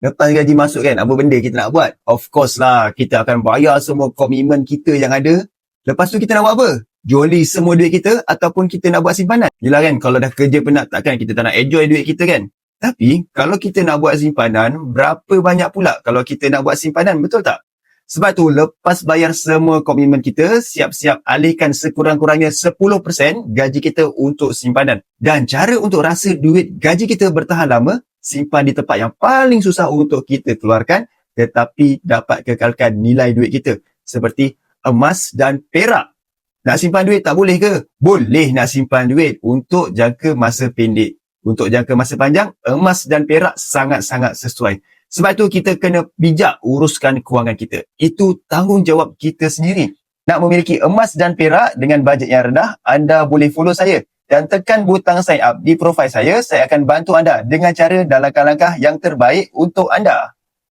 Lepas gaji masuk kan, apa benda kita nak buat? Of course lah, kita akan bayar semua komitmen kita yang ada. Lepas tu kita nak buat apa? Joli semua duit kita ataupun kita nak buat simpanan. Yelah kan, kalau dah kerja penat takkan kita tak nak enjoy duit kita kan? Tapi, kalau kita nak buat simpanan, berapa banyak pula kalau kita nak buat simpanan, betul tak? Sebab tu, lepas bayar semua komitmen kita, siap-siap alihkan sekurang-kurangnya 10% gaji kita untuk simpanan. Dan cara untuk rasa duit gaji kita bertahan lama, simpan di tempat yang paling susah untuk kita keluarkan tetapi dapat kekalkan nilai duit kita seperti emas dan perak. Nak simpan duit tak boleh ke? Boleh nak simpan duit untuk jangka masa pendek. Untuk jangka masa panjang, emas dan perak sangat-sangat sesuai. Sebab tu kita kena bijak uruskan kewangan kita. Itu tanggungjawab kita sendiri. Nak memiliki emas dan perak dengan bajet yang rendah, anda boleh follow saya dan tekan butang sign up di profil saya akan bantu anda dengan cara dan langkah-langkah yang terbaik untuk anda.